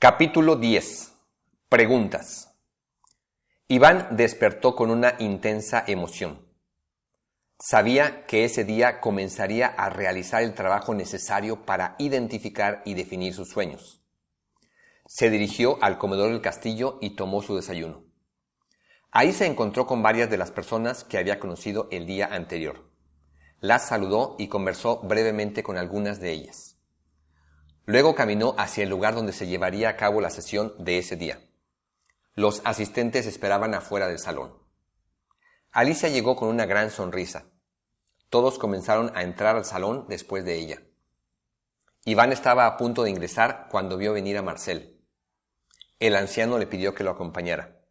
Capítulo 10. Preguntas. Iván despertó con una intensa emoción. Sabía que ese día comenzaría a realizar el trabajo necesario para identificar y definir sus sueños. Se dirigió al comedor del castillo y tomó su desayuno. Ahí se encontró con varias de las personas que había conocido el día anterior. Las saludó y conversó brevemente con algunas de ellas. Luego caminó hacia el lugar donde se llevaría a cabo la sesión de ese día. Los asistentes esperaban afuera del salón. Alicia llegó con una gran sonrisa. Todos comenzaron a entrar al salón después de ella. Iván estaba a punto de ingresar cuando vio venir a Marcel. El anciano le pidió que lo acompañara.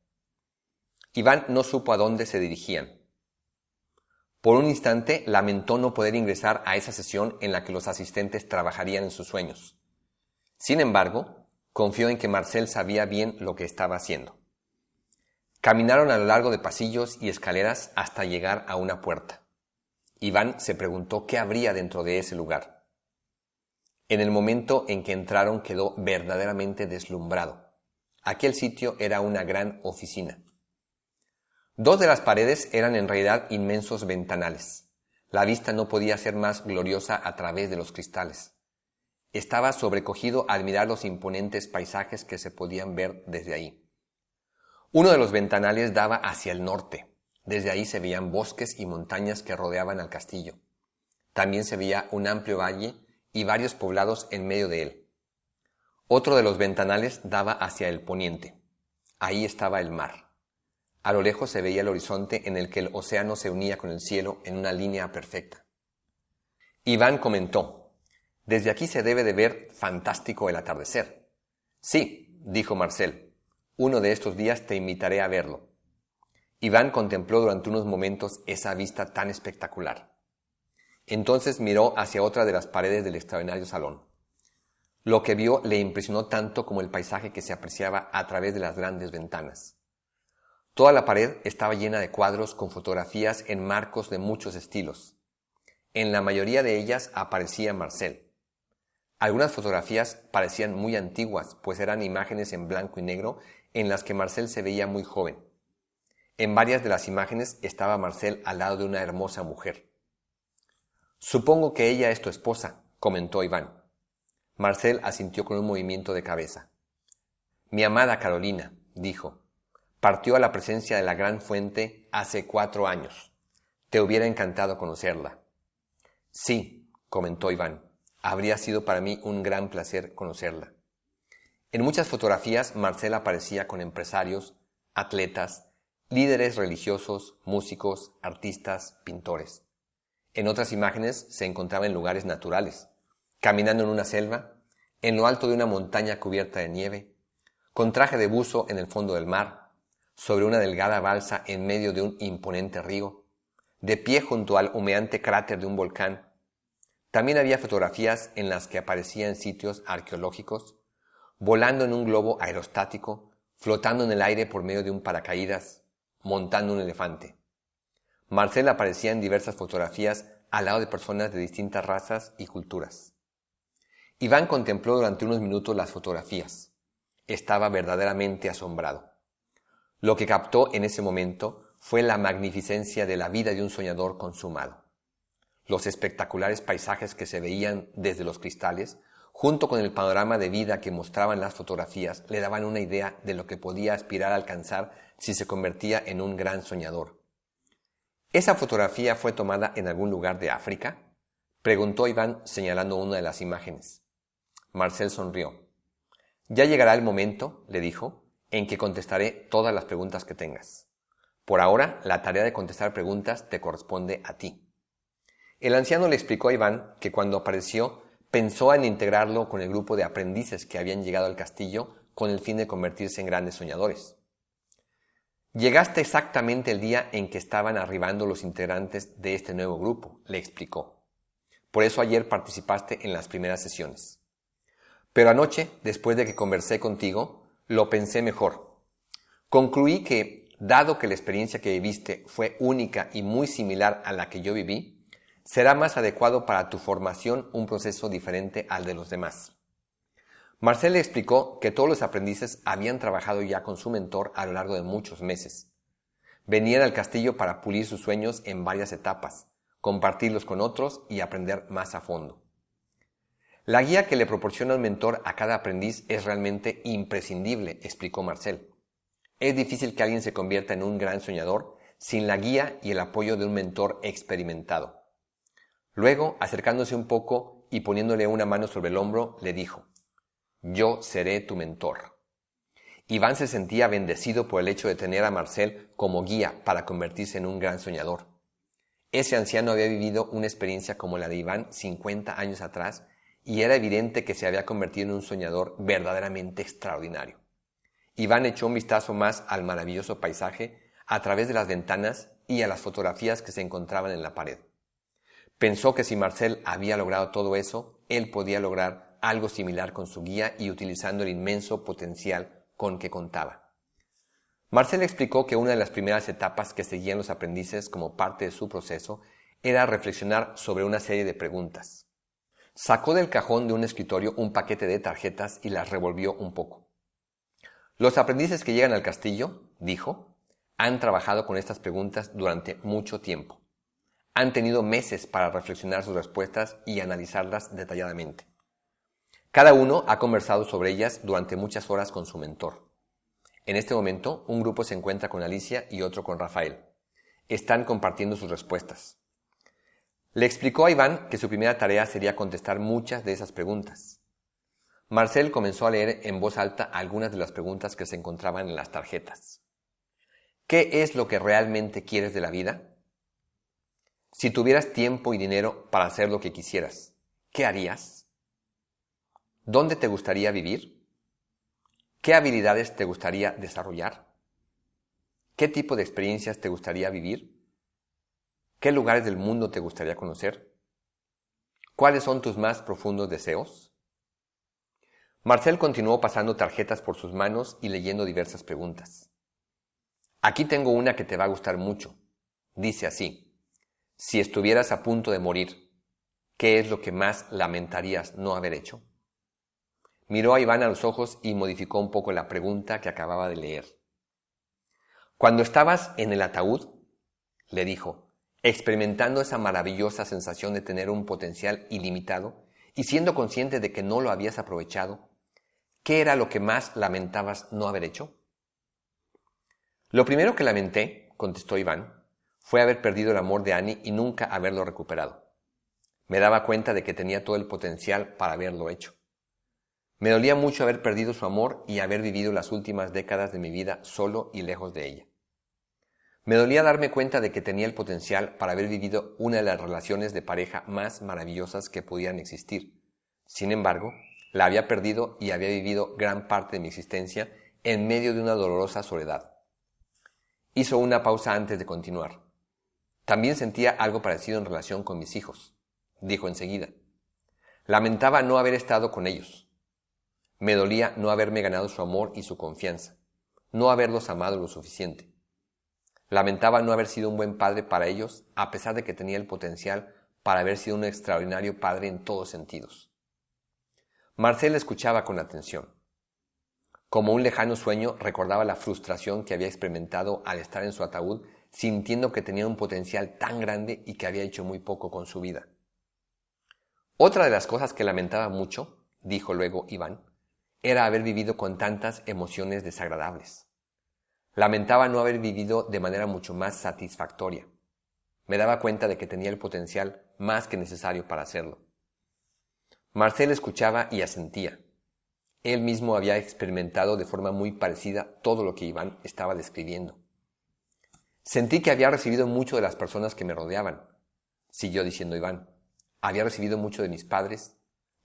Iván no supo a dónde se dirigían. Por un instante lamentó no poder ingresar a esa sesión en la que los asistentes trabajarían en sus sueños. Sin embargo, confió en que Marcel sabía bien lo que estaba haciendo. Caminaron a lo largo de pasillos y escaleras hasta llegar a una puerta. Iván se preguntó qué habría dentro de ese lugar. En el momento en que entraron quedó verdaderamente deslumbrado. Aquel sitio era una gran oficina. Dos de las paredes eran en realidad inmensos ventanales. La vista no podía ser más gloriosa a través de los cristales. Estaba sobrecogido al mirar los imponentes paisajes que se podían ver desde ahí. Uno de los ventanales daba hacia el norte. Desde ahí se veían bosques y montañas que rodeaban al castillo. También se veía un amplio valle y varios poblados en medio de él. Otro de los ventanales daba hacia el poniente. Ahí estaba el mar. A lo lejos se veía el horizonte en el que el océano se unía con el cielo en una línea perfecta. Iván comentó: «Desde aquí se debe de ver fantástico el atardecer». «Sí», dijo Marcel, «uno de estos días te invitaré a verlo». Iván contempló durante unos momentos esa vista tan espectacular. Entonces miró hacia otra de las paredes del extraordinario salón. Lo que vio le impresionó tanto como el paisaje que se apreciaba a través de las grandes ventanas. Toda la pared estaba llena de cuadros con fotografías en marcos de muchos estilos. En la mayoría de ellas aparecía Marcel. Algunas fotografías parecían muy antiguas, pues eran imágenes en blanco y negro en las que Marcel se veía muy joven. En varias de las imágenes estaba Marcel al lado de una hermosa mujer. «Supongo que ella es tu esposa», comentó Iván. Marcel asintió con un movimiento de cabeza. «Mi amada Carolina», dijo, «partió a la presencia de la gran fuente hace 4 años. Te hubiera encantado conocerla». «Sí», comentó Iván, «habría sido para mí un gran placer conocerla». En muchas fotografías Marcel aparecía con empresarios, atletas, líderes religiosos, músicos, artistas, pintores. En otras imágenes se encontraba en lugares naturales, caminando en una selva, en lo alto de una montaña cubierta de nieve, con traje de buzo en el fondo del mar, sobre una delgada balsa en medio de un imponente río, de pie junto al humeante cráter de un volcán. También había fotografías en las que aparecía en sitios arqueológicos, volando en un globo aerostático, flotando en el aire por medio de un paracaídas, montando un elefante. Marcel aparecía en diversas fotografías al lado de personas de distintas razas y culturas. Iván contempló durante unos minutos las fotografías. Estaba verdaderamente asombrado. Lo que captó en ese momento fue la magnificencia de la vida de un soñador consumado. Los espectaculares paisajes que se veían desde los cristales, junto con el panorama de vida que mostraban las fotografías, le daban una idea de lo que podía aspirar a alcanzar si se convertía en un gran soñador. ¿Esa fotografía fue tomada en algún lugar de África?, preguntó Iván señalando una de las imágenes. Marcel sonrió. «Ya llegará el momento», le dijo, «en que contestaré todas las preguntas que tengas. Por ahora, la tarea de contestar preguntas te corresponde a ti». El anciano le explicó a Iván que cuando apareció pensó en integrarlo con el grupo de aprendices que habían llegado al castillo con el fin de convertirse en grandes soñadores. «Llegaste exactamente el día en que estaban arribando los integrantes de este nuevo grupo», le explicó. «Por eso ayer participaste en las primeras sesiones. Pero anoche, después de que conversé contigo, lo pensé mejor. Concluí que, dado que la experiencia que viviste fue única y muy similar a la que yo viví, será más adecuado para tu formación un proceso diferente al de los demás. Marcel le explicó que todos los aprendices habían trabajado ya con su mentor a lo largo de muchos meses. Venían al castillo para pulir sus sueños en varias etapas, compartirlos con otros y aprender más a fondo. La guía que le proporciona un mentor a cada aprendiz es realmente imprescindible, explicó Marcel. Es difícil que alguien se convierta en un gran soñador sin la guía y el apoyo de un mentor experimentado. Luego, acercándose un poco y poniéndole una mano sobre el hombro, le dijo: «Yo seré tu mentor». Iván se sentía bendecido por el hecho de tener a Marcel como guía para convertirse en un gran soñador. Ese anciano había vivido una experiencia como la de Iván 50 años atrás y era evidente que se había convertido en un soñador verdaderamente extraordinario. Iván echó un vistazo más al maravilloso paisaje a través de las ventanas y a las fotografías que se encontraban en la pared. Pensó que si Marcel había logrado todo eso, él podía lograr algo similar con su guía y utilizando el inmenso potencial con que contaba. Marcel explicó que una de las primeras etapas que seguían los aprendices como parte de su proceso era reflexionar sobre una serie de preguntas. Sacó del cajón de un escritorio un paquete de tarjetas y las revolvió un poco. Los aprendices que llegan al castillo, dijo, han trabajado con estas preguntas durante mucho tiempo. Han tenido meses para reflexionar sus respuestas y analizarlas detalladamente. Cada uno ha conversado sobre ellas durante muchas horas con su mentor. En este momento, un grupo se encuentra con Alicia y otro con Rafael. Están compartiendo sus respuestas. Le explicó a Iván que su primera tarea sería contestar muchas de esas preguntas. Marcel comenzó a leer en voz alta algunas de las preguntas que se encontraban en las tarjetas. ¿Qué es lo que realmente quieres de la vida? Si tuvieras tiempo y dinero para hacer lo que quisieras, ¿qué harías? ¿Dónde te gustaría vivir? ¿Qué habilidades te gustaría desarrollar? ¿Qué tipo de experiencias te gustaría vivir? ¿Qué lugares del mundo te gustaría conocer? ¿Cuáles son tus más profundos deseos? Marcel continuó pasando tarjetas por sus manos y leyendo diversas preguntas. Aquí tengo una que te va a gustar mucho. Dice así: si estuvieras a punto de morir, ¿qué es lo que más lamentarías no haber hecho? Miró a Iván a los ojos y modificó un poco la pregunta que acababa de leer. Cuando estabas en el ataúd, le dijo, experimentando esa maravillosa sensación de tener un potencial ilimitado y siendo consciente de que no lo habías aprovechado, ¿qué era lo que más lamentabas no haber hecho? Lo primero que lamenté, contestó Iván, fue haber perdido el amor de Annie y nunca haberlo recuperado. Me daba cuenta de que tenía todo el potencial para haberlo hecho. Me dolía mucho haber perdido su amor y haber vivido las últimas décadas de mi vida solo y lejos de ella. Me dolía darme cuenta de que tenía el potencial para haber vivido una de las relaciones de pareja más maravillosas que podían existir. Sin embargo, la había perdido y había vivido gran parte de mi existencia en medio de una dolorosa soledad. Hizo una pausa antes de continuar. También sentía algo parecido en relación con mis hijos, dijo enseguida. Lamentaba no haber estado con ellos. Me dolía no haberme ganado su amor y su confianza, no haberlos amado lo suficiente. Lamentaba no haber sido un buen padre para ellos, a pesar de que tenía el potencial para haber sido un extraordinario padre en todos sentidos. Marcel escuchaba con atención. Como un lejano sueño, recordaba la frustración que había experimentado al estar en su ataúd, sintiendo que tenía un potencial tan grande y que había hecho muy poco con su vida. Otra de las cosas que lamentaba mucho, dijo luego Iván, era haber vivido con tantas emociones desagradables. Lamentaba no haber vivido de manera mucho más satisfactoria. Me daba cuenta de que tenía el potencial más que necesario para hacerlo. Marcel escuchaba y asentía. Él mismo había experimentado de forma muy parecida todo lo que Iván estaba describiendo. Sentí que había recibido mucho de las personas que me rodeaban, siguió diciendo Iván. Había recibido mucho de mis padres,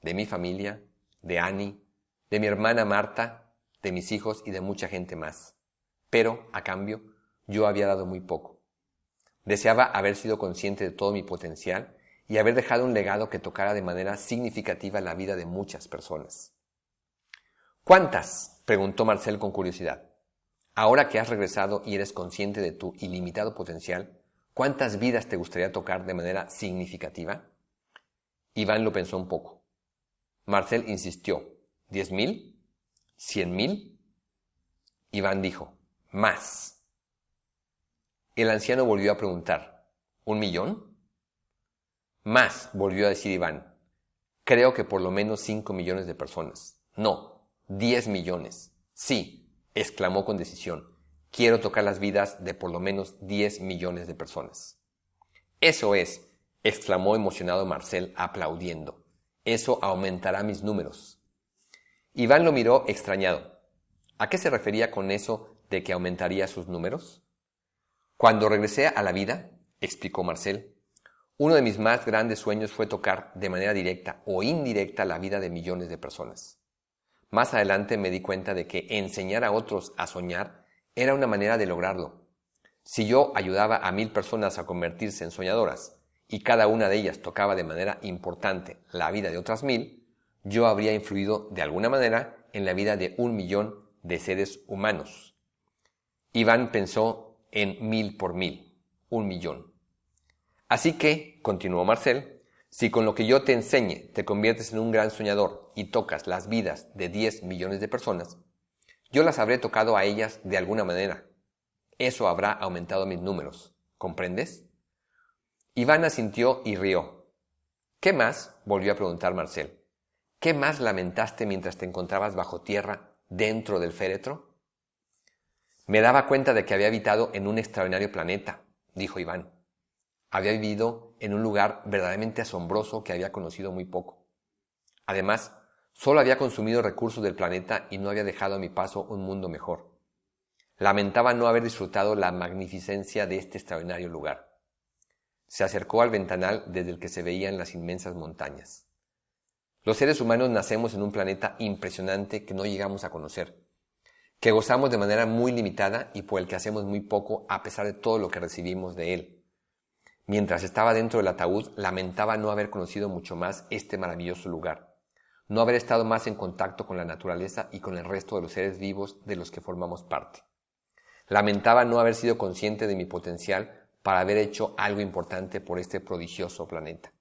de mi familia, de Annie, de mi hermana Marta, de mis hijos y de mucha gente más. Pero, a cambio, yo había dado muy poco. Deseaba haber sido consciente de todo mi potencial y haber dejado un legado que tocara de manera significativa la vida de muchas personas. ¿Cuántas?, preguntó Marcel con curiosidad. Ahora que has regresado y eres consciente de tu ilimitado potencial, ¿cuántas vidas te gustaría tocar de manera significativa? Iván lo pensó un poco. Marcel insistió. ¿10,000? ¿100,000? Iván dijo, más. El anciano volvió a preguntar, ¿1,000,000? Más, volvió a decir Iván. Creo que por lo menos 5 millones de personas. No, 10 millones. Sí, exclamó con decisión. Quiero tocar las vidas de por lo menos 10 millones de personas. Eso es, exclamó emocionado Marcel, aplaudiendo. Eso aumentará mis números. Iván lo miró extrañado. ¿A qué se refería con eso de que aumentaría sus números? Cuando regresé a la vida, explicó Marcel, uno de mis más grandes sueños fue tocar de manera directa o indirecta la vida de millones de personas. Más adelante me di cuenta de que enseñar a otros a soñar era una manera de lograrlo. Si yo ayudaba a 1,000 personas a convertirse en soñadoras y cada una de ellas tocaba de manera importante la vida de otras 1,000, yo habría influido de alguna manera en la vida de 1,000,000 de seres humanos. Iván pensó en 1,000 por 1,000, 1,000,000. Así que, continuó Marcel, si con lo que yo te enseñe te conviertes en un gran soñador y tocas las vidas de 10 millones de personas, yo las habré tocado a ellas de alguna manera. Eso habrá aumentado mis números. ¿Comprendes? Iván asintió y rió. ¿Qué más? Volvió a preguntar Marcel. ¿Qué más lamentaste mientras te encontrabas bajo tierra dentro del féretro? Me daba cuenta de que había habitado en un extraordinario planeta, dijo Iván. Había vivido en un lugar verdaderamente asombroso que había conocido muy poco. Además, solo había consumido recursos del planeta y no había dejado a mi paso un mundo mejor. Lamentaba no haber disfrutado la magnificencia de este extraordinario lugar. Se acercó al ventanal desde el que se veían las inmensas montañas. Los seres humanos nacemos en un planeta impresionante que no llegamos a conocer, que gozamos de manera muy limitada y por el que hacemos muy poco a pesar de todo lo que recibimos de él. Mientras estaba dentro del ataúd, lamentaba no haber conocido mucho más este maravilloso lugar, no haber estado más en contacto con la naturaleza y con el resto de los seres vivos de los que formamos parte. Lamentaba no haber sido consciente de mi potencial para haber hecho algo importante por este prodigioso planeta.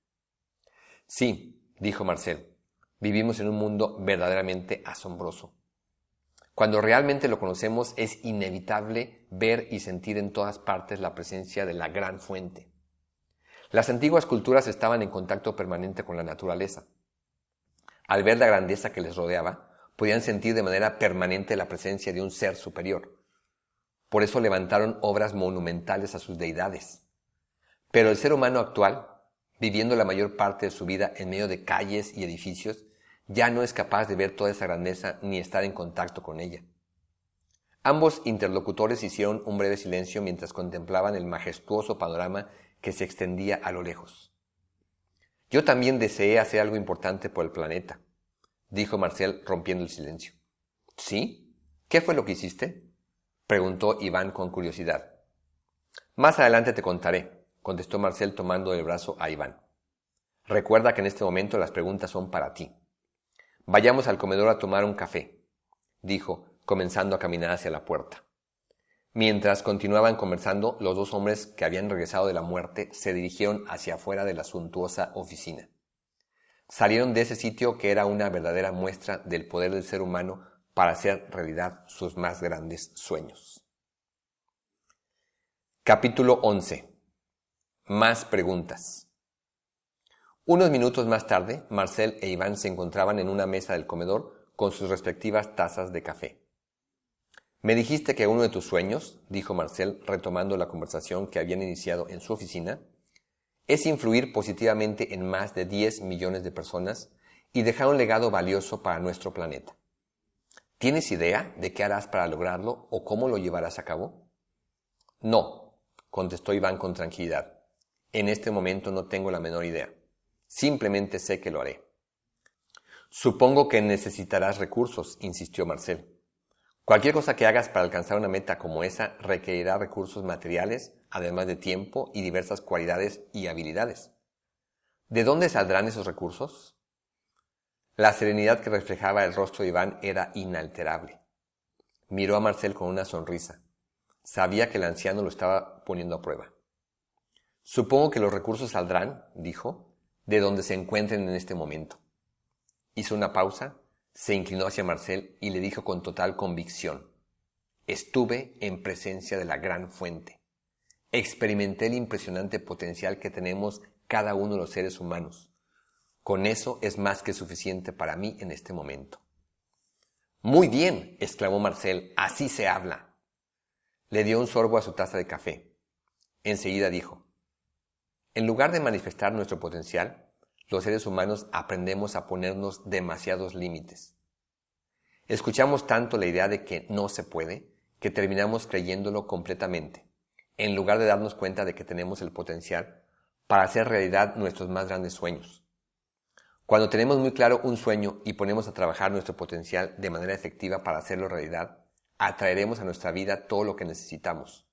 Sí, dijo Marcel, vivimos en un mundo verdaderamente asombroso. Cuando realmente lo conocemos es inevitable ver y sentir en todas partes la presencia de la gran fuente. Las antiguas culturas estaban en contacto permanente con la naturaleza. Al ver la grandeza que les rodeaba, podían sentir de manera permanente la presencia de un ser superior. Por eso levantaron obras monumentales a sus deidades. Pero el ser humano actual, viviendo la mayor parte de su vida en medio de calles y edificios, ya no es capaz de ver toda esa grandeza ni estar en contacto con ella. Ambos interlocutores hicieron un breve silencio mientras contemplaban el majestuoso panorama que se extendía a lo lejos. Yo también deseé hacer algo importante por el planeta, dijo Marcel rompiendo el silencio. ¿Sí? ¿Qué fue lo que hiciste?, preguntó Iván con curiosidad. Más adelante te contaré, contestó Marcel tomando el brazo a Iván. Recuerda que en este momento las preguntas son para ti. Vayamos al comedor a tomar un café, dijo, comenzando a caminar hacia la puerta. Mientras continuaban conversando, los dos hombres que habían regresado de la muerte se dirigieron hacia afuera de la suntuosa oficina. Salieron de ese sitio que era una verdadera muestra del poder del ser humano para hacer realidad sus más grandes sueños. Capítulo 11. Más preguntas. Unos minutos más tarde, Marcel e Iván se encontraban en una mesa del comedor con sus respectivas tazas de café. «Me dijiste que uno de tus sueños», dijo Marcel retomando la conversación que habían iniciado en su oficina, «es influir positivamente en más de 10 millones de personas y dejar un legado valioso para nuestro planeta. ¿Tienes idea de qué harás para lograrlo o cómo lo llevarás a cabo?» «No», contestó Iván con tranquilidad. «En este momento no tengo la menor idea. Simplemente sé que lo haré». «Supongo que necesitarás recursos», insistió Marcel. «Cualquier cosa que hagas para alcanzar una meta como esa requerirá recursos materiales, además de tiempo y diversas cualidades y habilidades. ¿De dónde saldrán esos recursos?» La serenidad que reflejaba el rostro de Iván era inalterable. Miró a Marcel con una sonrisa. Sabía que el anciano lo estaba poniendo a prueba. «Supongo que los recursos saldrán», dijo, «de donde se encuentren en este momento». Hizo una pausa, Se inclinó hacia Marcel y le dijo con total convicción: estuve en presencia de la gran fuente. Experimenté el impresionante potencial que tenemos cada uno de los seres humanos. Con eso es más que suficiente para mí en este momento. Muy bien, exclamó Marcel, así se habla. Le dio un sorbo a su taza de café. Enseguida dijo: en lugar de manifestar nuestro potencial, los seres humanos aprendemos a ponernos demasiados límites. Escuchamos tanto la idea de que no se puede, que terminamos creyéndolo completamente, en lugar de darnos cuenta de que tenemos el potencial para hacer realidad nuestros más grandes sueños. Cuando tenemos muy claro un sueño y ponemos a trabajar nuestro potencial de manera efectiva para hacerlo realidad, atraeremos a nuestra vida todo lo que necesitamos: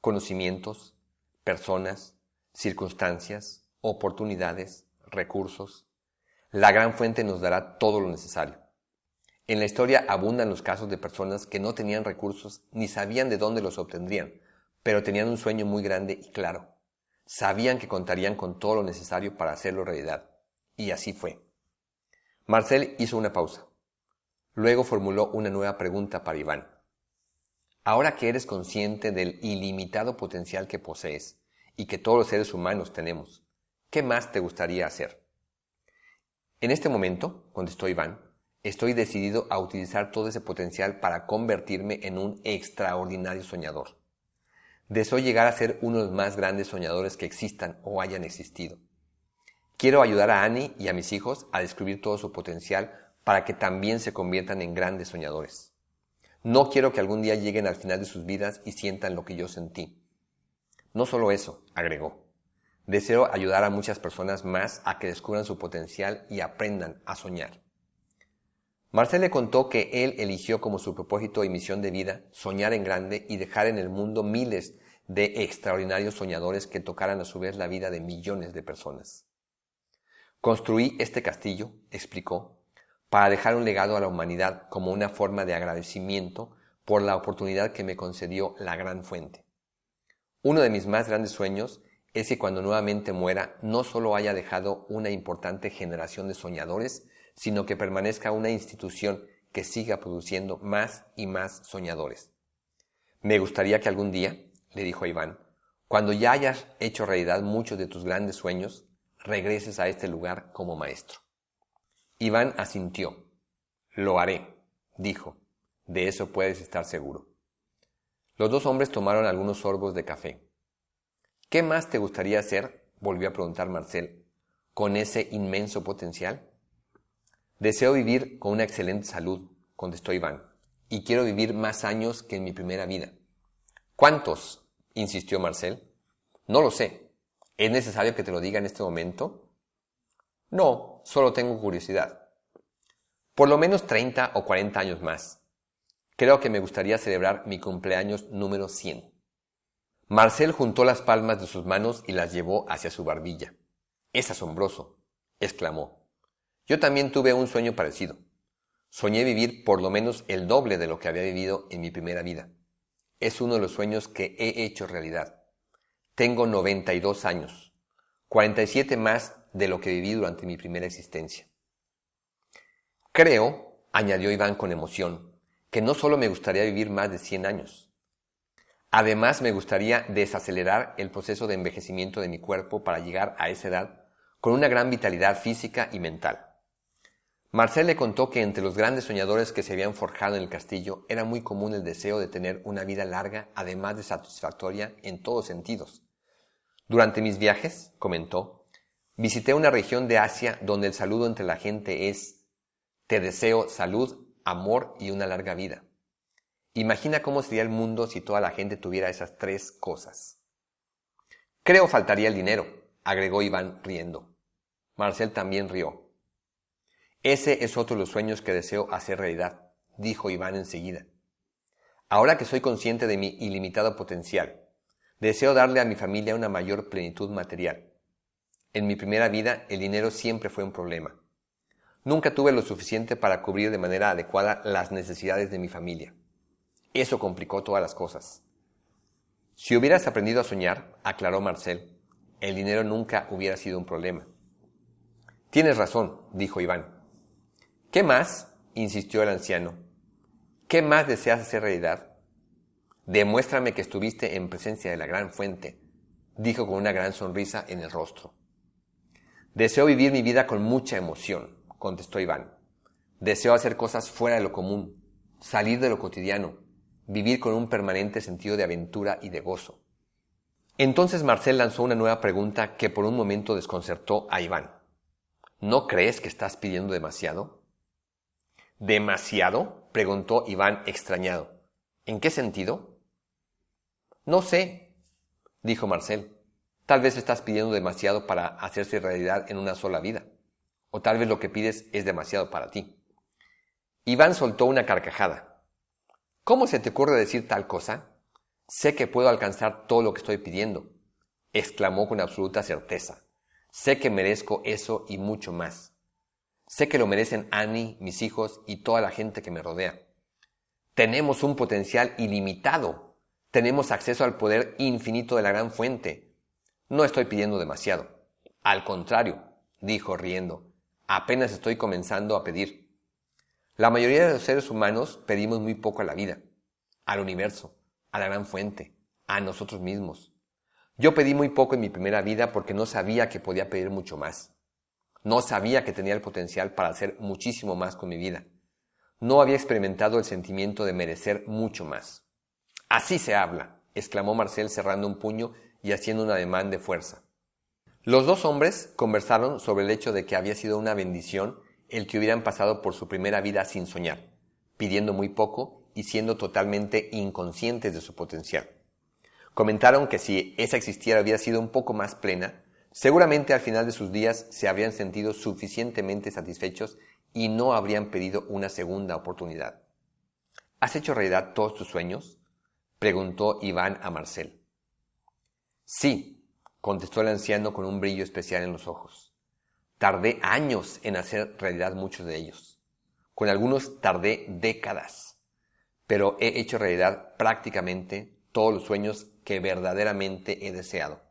conocimientos, personas, circunstancias, oportunidades, recursos. La gran fuente nos dará todo lo necesario. En la historia abundan los casos de personas que no tenían recursos ni sabían de dónde los obtendrían, pero tenían un sueño muy grande y claro. Sabían que contarían con todo lo necesario para hacerlo realidad. Y así fue. Marcel hizo una pausa. Luego formuló una nueva pregunta para Iván. Ahora que eres consciente del ilimitado potencial que posees y que todos los seres humanos tenemos, ¿qué más te gustaría hacer? En este momento, contestó Iván, estoy decidido a utilizar todo ese potencial para convertirme en un extraordinario soñador. Deseo llegar a ser uno de los más grandes soñadores que existan o hayan existido. Quiero ayudar a Annie y a mis hijos a descubrir todo su potencial para que también se conviertan en grandes soñadores. No quiero que algún día lleguen al final de sus vidas y sientan lo que yo sentí. No solo eso, agregó. Deseo ayudar a muchas personas más a que descubran su potencial y aprendan a soñar. Marcel le contó que él eligió como su propósito y misión de vida soñar en grande y dejar en el mundo miles de extraordinarios soñadores que tocaran a su vez la vida de millones de personas. Construí este castillo, explicó, para dejar un legado a la humanidad como una forma de agradecimiento por la oportunidad que me concedió la gran fuente. Uno de mis más grandes sueños es que cuando nuevamente muera no solo haya dejado una importante generación de soñadores, sino que permanezca una institución que siga produciendo más y más soñadores. Me gustaría que algún día, le dijo a Iván, cuando ya hayas hecho realidad muchos de tus grandes sueños, regreses a este lugar como maestro. Iván asintió. Lo haré, dijo. De eso puedes estar seguro. Los dos hombres tomaron algunos sorbos de café. ¿Qué más te gustaría hacer?, volvió a preguntar Marcel, con ese inmenso potencial. Deseo vivir con una excelente salud, contestó Iván, y quiero vivir más años que en mi primera vida. ¿Cuántos?, insistió Marcel. No lo sé. ¿Es necesario que te lo diga en este momento? No, solo tengo curiosidad. Por lo menos 30 o 40 años más. Creo que me gustaría celebrar mi cumpleaños número 100. Marcel juntó las palmas de sus manos y las llevó hacia su barbilla. «Es asombroso», exclamó. «Yo también tuve un sueño parecido. Soñé vivir por lo menos el doble de lo que había vivido en mi primera vida. Es uno de los sueños que he hecho realidad. Tengo 92 años, 47 más de lo que viví durante mi primera existencia». Creo, añadió Iván con emoción, que no solo me gustaría vivir más de 100 años. Además, me gustaría desacelerar el proceso de envejecimiento de mi cuerpo para llegar a esa edad con una gran vitalidad física y mental. Marcel le contó que entre los grandes soñadores que se habían forjado en el castillo era muy común el deseo de tener una vida larga, además de satisfactoria en todos sentidos. Durante mis viajes, comentó, visité una región de Asia donde el saludo entre la gente es: te deseo salud, amor y una larga vida. Imagina cómo sería el mundo si toda la gente tuviera esas tres cosas. Creo faltaría el dinero, agregó Iván riendo. Marcel también rió. Ese es otro de los sueños que deseo hacer realidad, dijo Iván enseguida. Ahora que soy consciente de mi ilimitado potencial, deseo darle a mi familia una mayor plenitud material. En mi primera vida, el dinero siempre fue un problema. Nunca tuve lo suficiente para cubrir de manera adecuada las necesidades de mi familia. Eso complicó todas las cosas. Si hubieras aprendido a soñar, aclaró Marcel, el dinero nunca hubiera sido un problema. Tienes razón, dijo Iván. ¿Qué más?, insistió el anciano. ¿Qué más deseas hacer realidad? Demuéstrame que estuviste en presencia de la gran fuente, dijo con una gran sonrisa en el rostro. Deseo vivir mi vida con mucha emoción, contestó Iván. Deseo hacer cosas fuera de lo común, salir de lo cotidiano, vivir con un permanente sentido de aventura y de gozo. Entonces Marcel lanzó una nueva pregunta que por un momento desconcertó a Iván. ¿No crees que estás pidiendo demasiado? ¿Demasiado?, preguntó Iván extrañado. ¿En qué sentido? No sé, dijo Marcel. Tal vez estás pidiendo demasiado para hacerse realidad en una sola vida. O tal vez lo que pides es demasiado para ti. Iván soltó una carcajada. ¿Cómo se te ocurre decir tal cosa? Sé que puedo alcanzar todo lo que estoy pidiendo, exclamó con absoluta certeza. Sé que merezco eso y mucho más. Sé que lo merecen Annie, mis hijos y toda la gente que me rodea. Tenemos un potencial ilimitado. Tenemos acceso al poder infinito de la gran fuente. No estoy pidiendo demasiado. Al contrario, dijo riendo, apenas estoy comenzando a pedir. La mayoría de los seres humanos pedimos muy poco a la vida, al universo, a la gran fuente, a nosotros mismos. Yo pedí muy poco en mi primera vida porque no sabía que podía pedir mucho más. No sabía que tenía el potencial para hacer muchísimo más con mi vida. No había experimentado el sentimiento de merecer mucho más. Así se habla, exclamó Marcel cerrando un puño y haciendo un ademán de fuerza. Los dos hombres conversaron sobre el hecho de que había sido una bendición el que hubieran pasado por su primera vida sin soñar, pidiendo muy poco y siendo totalmente inconscientes de su potencial. Comentaron que si esa existiera hubiera sido un poco más plena, seguramente al final de sus días se habrían sentido suficientemente satisfechos y no habrían pedido una segunda oportunidad. ¿Has hecho realidad todos tus sueños?, preguntó Iván a Marcel. Sí, contestó el anciano con un brillo especial en los ojos. Tardé años en hacer realidad muchos de ellos. Con algunos tardé décadas, pero he hecho realidad prácticamente todos los sueños que verdaderamente he deseado.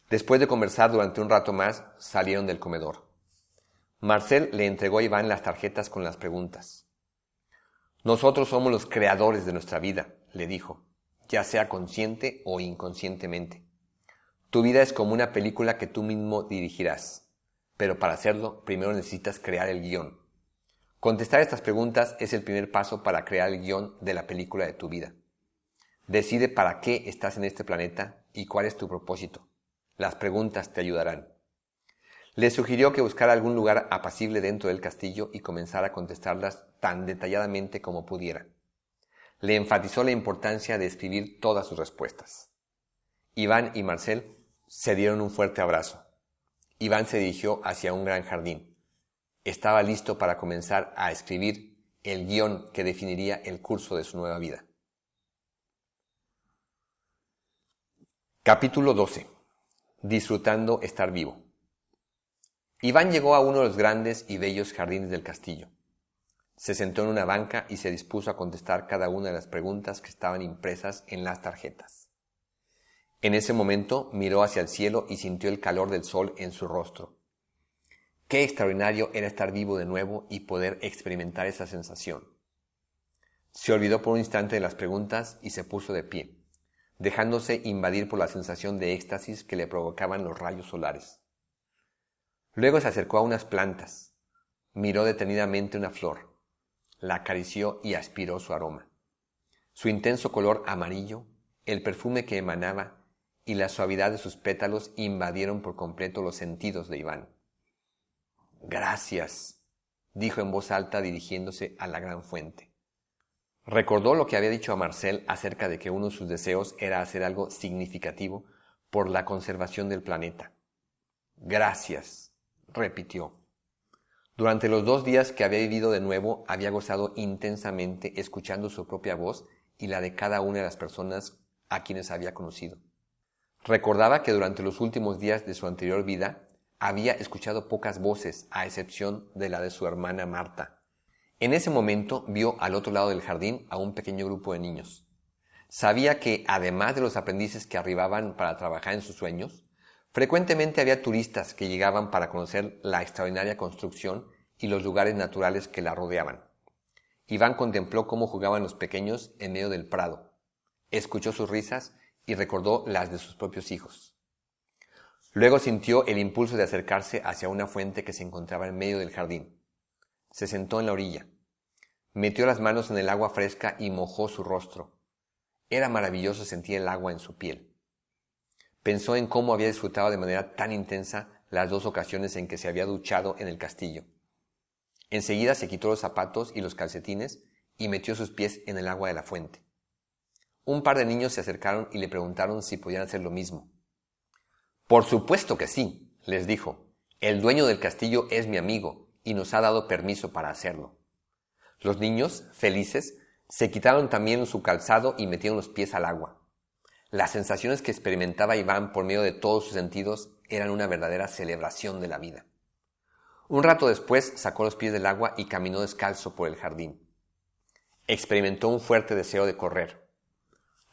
Después de conversar durante un rato más, salieron del comedor. Marcel le entregó a Iván las tarjetas con las preguntas. Nosotros somos los creadores de nuestra vida, le dijo, ya sea consciente o inconscientemente. Tu vida es como una película que tú mismo dirigirás, pero para hacerlo primero necesitas crear el guión. Contestar estas preguntas es el primer paso para crear el guión de la película de tu vida. Decide para qué estás en este planeta y cuál es tu propósito. Las preguntas te ayudarán. Le sugirió que buscara algún lugar apacible dentro del castillo y comenzara a contestarlas tan detalladamente como pudiera. Le enfatizó la importancia de escribir todas sus respuestas. Iván y Marcel se dieron un fuerte abrazo. Iván se dirigió hacia un gran jardín. Estaba listo para comenzar a escribir el guión que definiría el curso de su nueva vida. Capítulo 12. Disfrutando estar vivo. Iván llegó a uno de los grandes y bellos jardines del castillo. Se sentó en una banca y se dispuso a contestar cada una de las preguntas que estaban impresas en las tarjetas. En ese momento miró hacia el cielo y sintió el calor del sol en su rostro. Qué extraordinario era estar vivo de nuevo y poder experimentar esa sensación. Se olvidó por un instante de las preguntas y se puso de pie, dejándose invadir por la sensación de éxtasis que le provocaban los rayos solares. Luego se acercó a unas plantas, miró detenidamente una flor, la acarició y aspiró su aroma. Su intenso color amarillo, el perfume que emanaba y la suavidad de sus pétalos invadieron por completo los sentidos de Iván. «Gracias», dijo en voz alta dirigiéndose a la gran fuente. Recordó lo que había dicho a Marcel acerca de que uno de sus deseos era hacer algo significativo por la conservación del planeta. «Gracias», repitió. Durante los 2 días que había vivido de nuevo, había gozado intensamente escuchando su propia voz y la de cada una de las personas a quienes había conocido. Recordaba que durante los últimos días de su anterior vida había escuchado pocas voces, a excepción de la de su hermana Marta. En ese momento vio al otro lado del jardín a un pequeño grupo de niños. Sabía que, además de los aprendices que arribaban para trabajar en sus sueños, frecuentemente había turistas que llegaban para conocer la extraordinaria construcción y los lugares naturales que la rodeaban. Iván contempló cómo jugaban los pequeños en medio del prado. Escuchó sus risas y recordó las de sus propios hijos. Luego sintió el impulso de acercarse hacia una fuente que se encontraba en medio del jardín. Se sentó en la orilla. Metió las manos en el agua fresca y mojó su rostro. Era maravilloso sentir el agua en su piel. Pensó en cómo había disfrutado de manera tan intensa las 2 ocasiones en que se había duchado en el castillo. Enseguida se quitó los zapatos y los calcetines y metió sus pies en el agua de la fuente. Un par de niños se acercaron y le preguntaron si podían hacer lo mismo. «Por supuesto que sí», les dijo. «El dueño del castillo es mi amigo y nos ha dado permiso para hacerlo». Los niños, felices, se quitaron también su calzado y metieron los pies al agua. Las sensaciones que experimentaba Iván por medio de todos sus sentidos eran una verdadera celebración de la vida. Un rato después sacó los pies del agua y caminó descalzo por el jardín. Experimentó un fuerte deseo de correr.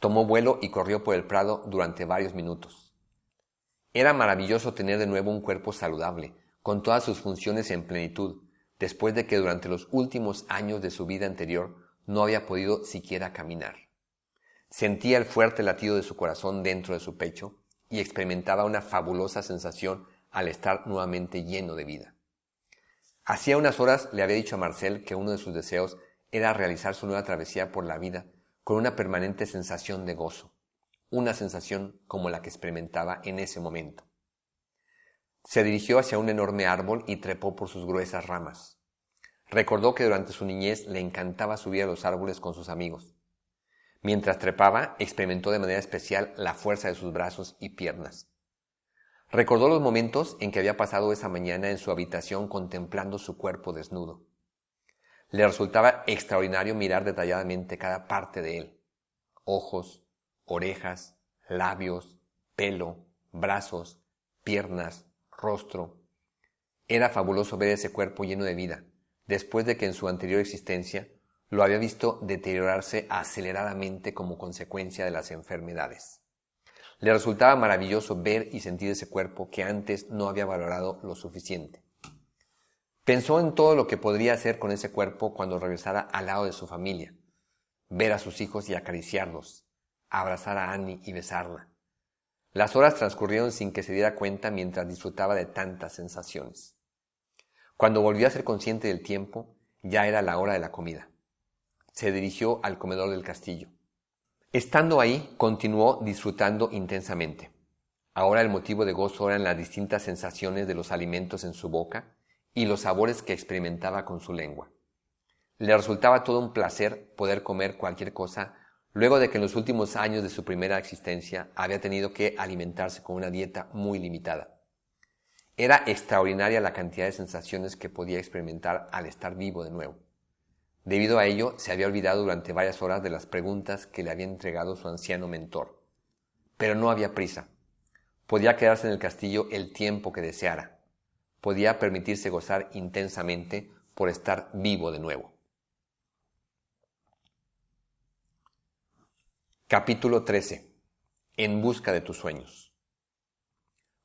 Tomó vuelo y corrió por el prado durante varios minutos. Era maravilloso tener de nuevo un cuerpo saludable, con todas sus funciones en plenitud, después de que durante los últimos años de su vida anterior no había podido siquiera caminar. Sentía el fuerte latido de su corazón dentro de su pecho y experimentaba una fabulosa sensación al estar nuevamente lleno de vida. Hacía unas horas le había dicho a Marcel que uno de sus deseos era realizar su nueva travesía por la vida con una permanente sensación de gozo, una sensación como la que experimentaba en ese momento. Se dirigió hacia un enorme árbol y trepó por sus gruesas ramas. Recordó que durante su niñez le encantaba subir a los árboles con sus amigos. Mientras trepaba, experimentó de manera especial la fuerza de sus brazos y piernas. Recordó los momentos en que había pasado esa mañana en su habitación contemplando su cuerpo desnudo. Le resultaba extraordinario mirar detalladamente cada parte de él: ojos, orejas, labios, pelo, brazos, piernas, rostro. Era fabuloso ver ese cuerpo lleno de vida, después de que en su anterior existencia lo había visto deteriorarse aceleradamente como consecuencia de las enfermedades. Le resultaba maravilloso ver y sentir ese cuerpo que antes no había valorado lo suficiente. Pensó en todo lo que podría hacer con ese cuerpo cuando regresara al lado de su familia: ver a sus hijos y acariciarlos, abrazar a Annie y besarla. Las horas transcurrieron sin que se diera cuenta mientras disfrutaba de tantas sensaciones. Cuando volvió a ser consciente del tiempo, ya era la hora de la comida. Se dirigió al comedor del castillo. Estando ahí, continuó disfrutando intensamente. Ahora el motivo de gozo eran las distintas sensaciones de los alimentos en su boca y los sabores que experimentaba con su lengua. Le resultaba todo un placer poder comer cualquier cosa luego de que en los últimos años de su primera existencia había tenido que alimentarse con una dieta muy limitada. Era extraordinaria la cantidad de sensaciones que podía experimentar al estar vivo de nuevo. Debido a ello, se había olvidado durante varias horas de las preguntas que le había entregado su anciano mentor. Pero no había prisa. Podía quedarse en el castillo el tiempo que deseara. Podía permitirse gozar intensamente por estar vivo de nuevo. Capítulo 13. En busca de tus sueños.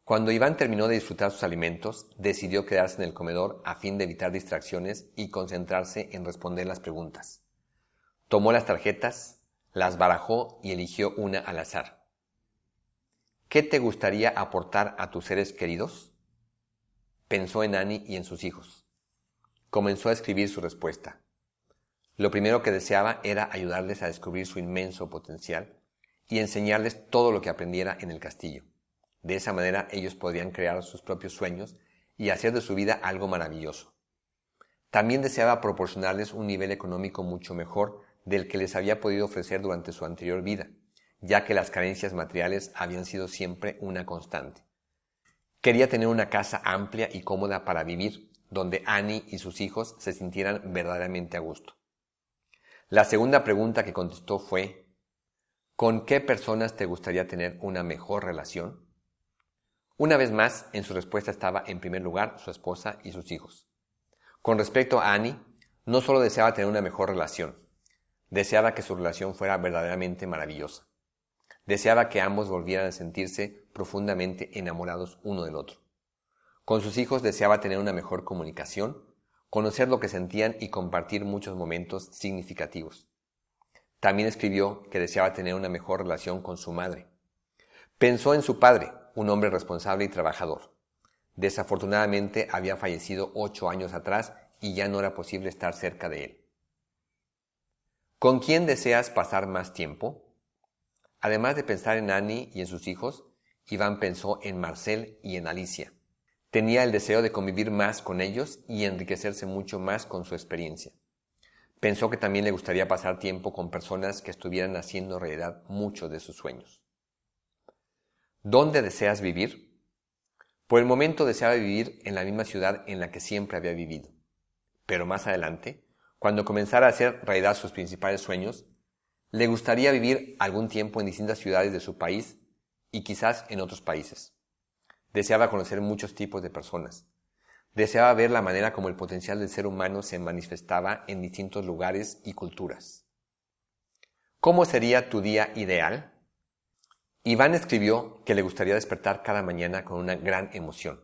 Cuando Iván terminó de disfrutar sus alimentos, decidió quedarse en el comedor a fin de evitar distracciones y concentrarse en responder las preguntas. Tomó las tarjetas, las barajó y eligió una al azar. ¿Qué te gustaría aportar a tus seres queridos? Pensó en Annie y en sus hijos. Comenzó a escribir su respuesta. Lo primero que deseaba era ayudarles a descubrir su inmenso potencial y enseñarles todo lo que aprendiera en el castillo. De esa manera ellos podrían crear sus propios sueños y hacer de su vida algo maravilloso. También deseaba proporcionarles un nivel económico mucho mejor del que les había podido ofrecer durante su anterior vida, ya que las carencias materiales habían sido siempre una constante. Quería tener una casa amplia y cómoda para vivir, donde Annie y sus hijos se sintieran verdaderamente a gusto. La segunda pregunta que contestó fue: ¿con qué personas te gustaría tener una mejor relación? Una vez más, en su respuesta estaba en primer lugar su esposa y sus hijos. Con respecto a Annie, no solo deseaba tener una mejor relación, deseaba que su relación fuera verdaderamente maravillosa. Deseaba que ambos volvieran a sentirse profundamente enamorados uno del otro. Con sus hijos deseaba tener una mejor comunicación, conocer lo que sentían y compartir muchos momentos significativos. También escribió que deseaba tener una mejor relación con su madre. Pensó en su padre, un hombre responsable y trabajador. Desafortunadamente había fallecido 8 años atrás y ya no era posible estar cerca de él. ¿Con quién deseas pasar más tiempo? Además de pensar en Annie y en sus hijos, Iván pensó en Marcel y en Alicia. Tenía el deseo de convivir más con ellos y enriquecerse mucho más con su experiencia. Pensó que también le gustaría pasar tiempo con personas que estuvieran haciendo realidad muchos de sus sueños. ¿Dónde deseas vivir? Por el momento deseaba vivir en la misma ciudad en la que siempre había vivido. Pero más adelante, cuando comenzara a hacer realidad sus principales sueños, le gustaría vivir algún tiempo en distintas ciudades de su país y quizás en otros países. Deseaba conocer muchos tipos de personas. Deseaba ver la manera como el potencial del ser humano se manifestaba en distintos lugares y culturas. ¿Cómo sería tu día ideal? Iván escribió que le gustaría despertar cada mañana con una gran emoción,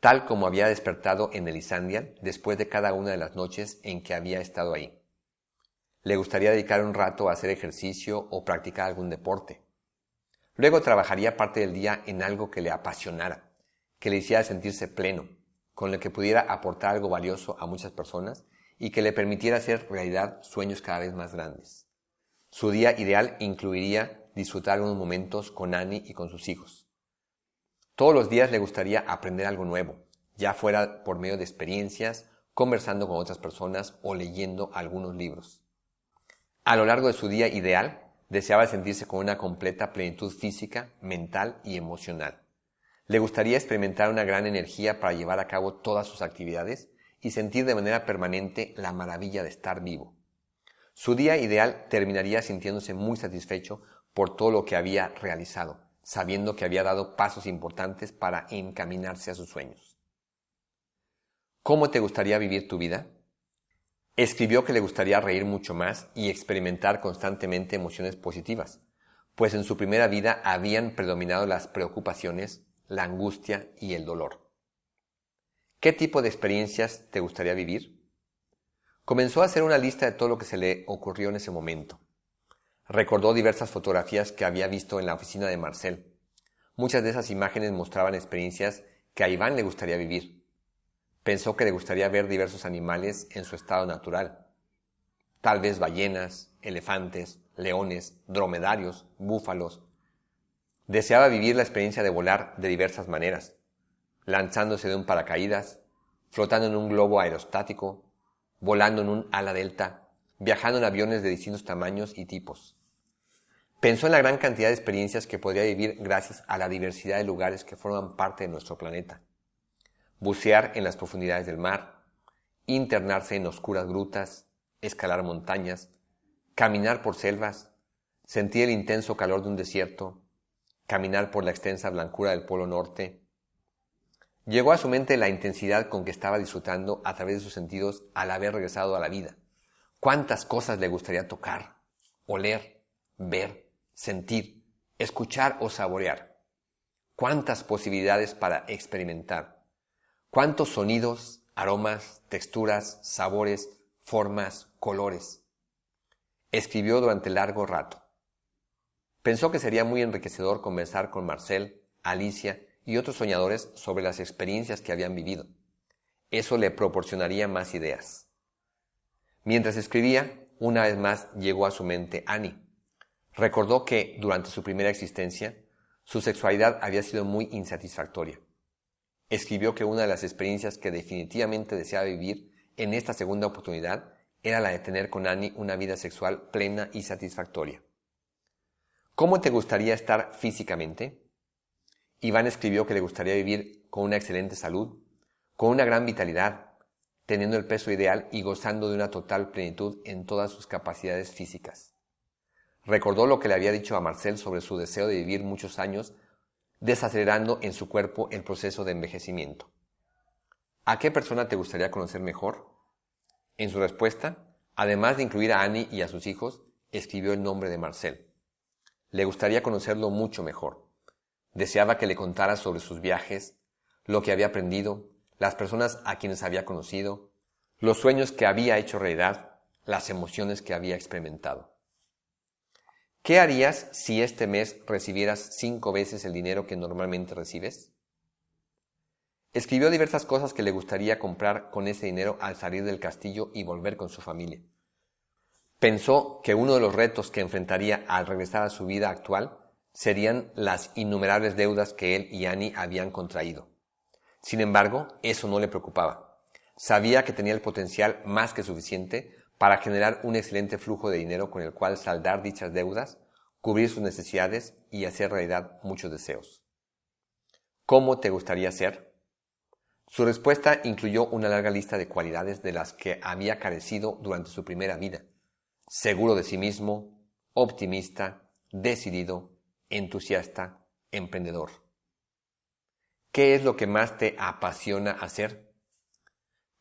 tal como había despertado en el Isandial después de cada una de las noches en que había estado ahí. Le gustaría dedicar un rato a hacer ejercicio o practicar algún deporte. Luego trabajaría parte del día en algo que le apasionara, que le hiciera sentirse pleno, con lo que pudiera aportar algo valioso a muchas personas y que le permitiera hacer realidad sueños cada vez más grandes. Su día ideal incluiría disfrutar unos momentos con Annie y con sus hijos. Todos los días le gustaría aprender algo nuevo, ya fuera por medio de experiencias, conversando con otras personas o leyendo algunos libros. A lo largo de su día ideal, deseaba sentirse con una completa plenitud física, mental y emocional. Le gustaría experimentar una gran energía para llevar a cabo todas sus actividades y sentir de manera permanente la maravilla de estar vivo. Su día ideal terminaría sintiéndose muy satisfecho por todo lo que había realizado, sabiendo que había dado pasos importantes para encaminarse a sus sueños. ¿Cómo te gustaría vivir tu vida? Escribió que le gustaría reír mucho más y experimentar constantemente emociones positivas, pues en su primera vida habían predominado las preocupaciones, la angustia y el dolor. ¿Qué tipo de experiencias te gustaría vivir? Comenzó a hacer una lista de todo lo que se le ocurrió en ese momento. Recordó diversas fotografías que había visto en la oficina de Marcel. Muchas de esas imágenes mostraban experiencias que a Iván le gustaría vivir. Pensó que le gustaría ver diversos animales en su estado natural. Tal vez ballenas, elefantes, leones, dromedarios, búfalos. Deseaba vivir la experiencia de volar de diversas maneras, lanzándose de un paracaídas, flotando en un globo aerostático, volando en un ala delta, viajando en aviones de distintos tamaños y tipos. Pensó en la gran cantidad de experiencias que podría vivir gracias a la diversidad de lugares que forman parte de nuestro planeta. Bucear en las profundidades del mar, internarse en oscuras grutas, escalar montañas, caminar por selvas, sentir el intenso calor de un desierto, caminar por la extensa blancura del Polo Norte. Llegó a su mente la intensidad con que estaba disfrutando a través de sus sentidos al haber regresado a la vida. ¿Cuántas cosas le gustaría tocar, oler, ver, sentir, escuchar o saborear? ¿Cuántas posibilidades para experimentar? ¿Cuántos sonidos, aromas, texturas, sabores, formas, colores? Escribió durante largo rato. Pensó que sería muy enriquecedor conversar con Marcel, Alicia y otros soñadores sobre las experiencias que habían vivido. Eso le proporcionaría más ideas. Mientras escribía, una vez más llegó a su mente Annie. Recordó que, durante su primera existencia, su sexualidad había sido muy insatisfactoria. Escribió que una de las experiencias que definitivamente deseaba vivir en esta segunda oportunidad era la de tener con Annie una vida sexual plena y satisfactoria. ¿Cómo te gustaría estar físicamente? Iván escribió que le gustaría vivir con una excelente salud, con una gran vitalidad, teniendo el peso ideal y gozando de una total plenitud en todas sus capacidades físicas. Recordó lo que le había dicho a Marcel sobre su deseo de vivir muchos años, desacelerando en su cuerpo el proceso de envejecimiento. ¿A qué persona te gustaría conocer mejor? En su respuesta, además de incluir a Annie y a sus hijos, escribió el nombre de Marcel. Le gustaría conocerlo mucho mejor. Deseaba que le contara sobre sus viajes, lo que había aprendido, las personas a quienes había conocido, los sueños que había hecho realidad, las emociones que había experimentado. ¿Qué harías si este mes recibieras 5 veces el dinero que normalmente recibes? Escribió diversas cosas que le gustaría comprar con ese dinero al salir del castillo y volver con su familia. Pensó que uno de los retos que enfrentaría al regresar a su vida actual serían las innumerables deudas que él y Annie habían contraído. Sin embargo, eso no le preocupaba. Sabía que tenía el potencial más que suficiente para generar un excelente flujo de dinero con el cual saldar dichas deudas, cubrir sus necesidades y hacer realidad muchos deseos. ¿Cómo te gustaría ser? Su respuesta incluyó una larga lista de cualidades de las que había carecido durante su primera vida. Seguro de sí mismo, optimista, decidido, entusiasta, emprendedor. ¿Qué es lo que más te apasiona hacer?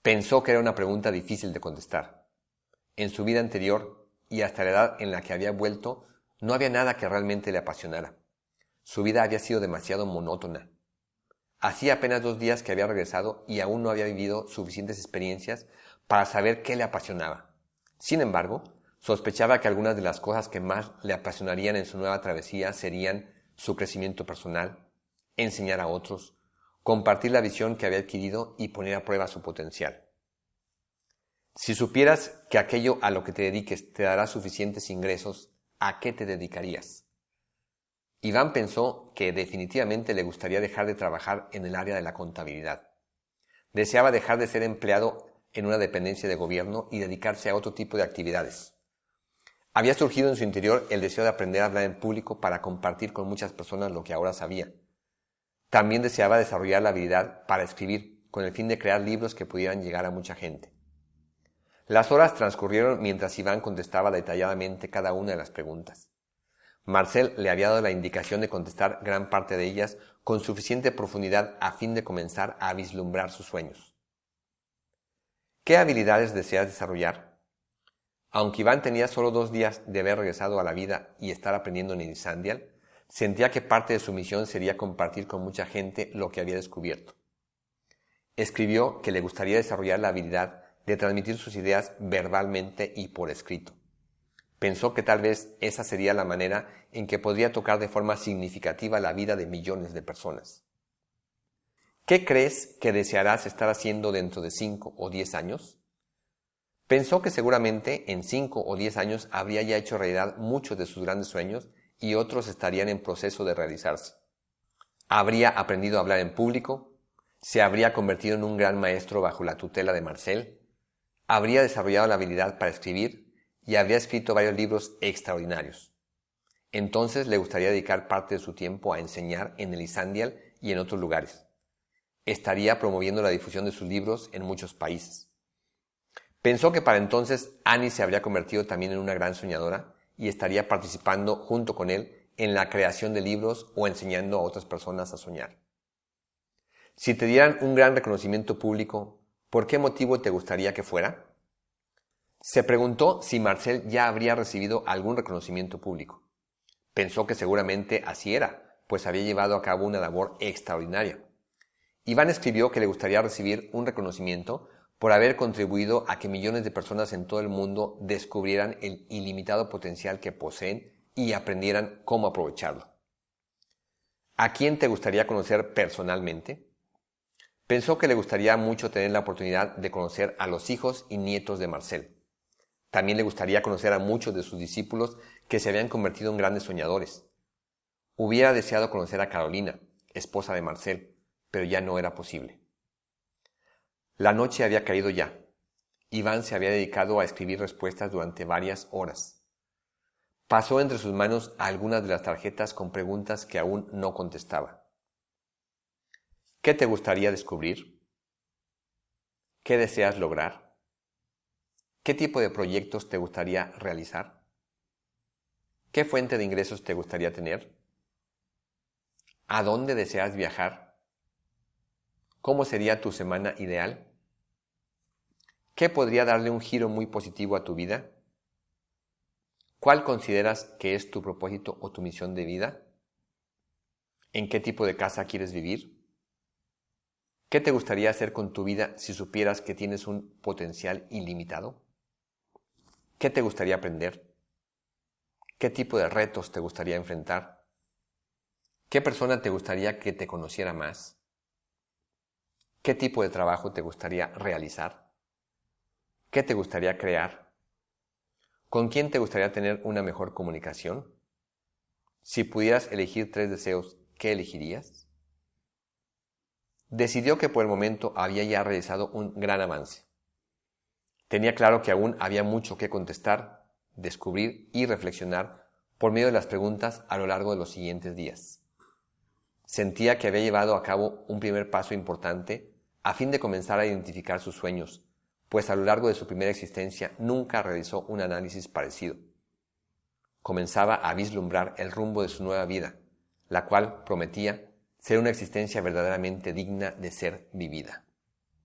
Pensó que era una pregunta difícil de contestar. En su vida anterior y hasta la edad en la que había vuelto, no había nada que realmente le apasionara. Su vida había sido demasiado monótona. Hacía apenas 2 días que había regresado y aún no había vivido suficientes experiencias para saber qué le apasionaba. Sin embargo, sospechaba que algunas de las cosas que más le apasionarían en su nueva travesía serían su crecimiento personal, enseñar a otros, compartir la visión que había adquirido y poner a prueba su potencial. Si supieras que aquello a lo que te dediques te dará suficientes ingresos, ¿a qué te dedicarías? Iván pensó que definitivamente le gustaría dejar de trabajar en el área de la contabilidad. Deseaba dejar de ser empleado en una dependencia de gobierno y dedicarse a otro tipo de actividades. Había surgido en su interior el deseo de aprender a hablar en público para compartir con muchas personas lo que ahora sabía. También deseaba desarrollar la habilidad para escribir, con el fin de crear libros que pudieran llegar a mucha gente. Las horas transcurrieron mientras Iván contestaba detalladamente cada una de las preguntas. Marcel le había dado la indicación de contestar gran parte de ellas con suficiente profundidad a fin de comenzar a vislumbrar sus sueños. ¿Qué habilidades deseas desarrollar? Aunque Iván tenía solo 2 días de haber regresado a la vida y estar aprendiendo en Isandial, sentía que parte de su misión sería compartir con mucha gente lo que había descubierto. Escribió que le gustaría desarrollar la habilidad de transmitir sus ideas verbalmente y por escrito. Pensó que tal vez esa sería la manera en que podría tocar de forma significativa la vida de millones de personas. ¿Qué crees que desearás estar haciendo dentro de 5 o 10 años? Pensó que seguramente en 5 o 10 años habría ya hecho realidad muchos de sus grandes sueños y otros estarían en proceso de realizarse. Habría aprendido a hablar en público, se habría convertido en un gran maestro bajo la tutela de Marcel, habría desarrollado la habilidad para escribir y habría escrito varios libros extraordinarios. Entonces le gustaría dedicar parte de su tiempo a enseñar en el Isandial y en otros lugares. Estaría promoviendo la difusión de sus libros en muchos países. Pensó que para entonces Annie se habría convertido también en una gran soñadora y estaría participando junto con él en la creación de libros o enseñando a otras personas a soñar. Si te dieran un gran reconocimiento público, ¿por qué motivo te gustaría que fuera? Se preguntó si Marcel ya habría recibido algún reconocimiento público. Pensó que seguramente así era, pues había llevado a cabo una labor extraordinaria. Iván escribió que le gustaría recibir un reconocimiento por haber contribuido a que millones de personas en todo el mundo descubrieran el ilimitado potencial que poseen y aprendieran cómo aprovecharlo. ¿A quién te gustaría conocer personalmente? Pensó que le gustaría mucho tener la oportunidad de conocer a los hijos y nietos de Marcel. También le gustaría conocer a muchos de sus discípulos que se habían convertido en grandes soñadores. Hubiera deseado conocer a Carolina, esposa de Marcel, pero ya no era posible. La noche había caído ya. Iván se había dedicado a escribir respuestas durante varias horas. Pasó entre sus manos algunas de las tarjetas con preguntas que aún no contestaba. ¿Qué te gustaría descubrir? ¿Qué deseas lograr? ¿Qué tipo de proyectos te gustaría realizar? ¿Qué fuente de ingresos te gustaría tener? ¿A dónde deseas viajar? ¿Cómo sería tu semana ideal? ¿Qué podría darle un giro muy positivo a tu vida? ¿Cuál consideras que es tu propósito o tu misión de vida? ¿En qué tipo de casa quieres vivir? ¿Qué te gustaría hacer con tu vida si supieras que tienes un potencial ilimitado? ¿Qué te gustaría aprender? ¿Qué tipo de retos te gustaría enfrentar? ¿Qué persona te gustaría que te conociera más? ¿Qué tipo de trabajo te gustaría realizar? ¿Qué te gustaría crear? ¿Con quién te gustaría tener una mejor comunicación? Si pudieras elegir 3 deseos, ¿qué elegirías? Decidió que por el momento había ya realizado un gran avance. Tenía claro que aún había mucho que contestar, descubrir y reflexionar por medio de las preguntas a lo largo de los siguientes días. Sentía que había llevado a cabo un primer paso importante a fin de comenzar a identificar sus sueños, pues a lo largo de su primera existencia nunca realizó un análisis parecido. Comenzaba a vislumbrar el rumbo de su nueva vida, la cual prometía ser una existencia verdaderamente digna de ser vivida.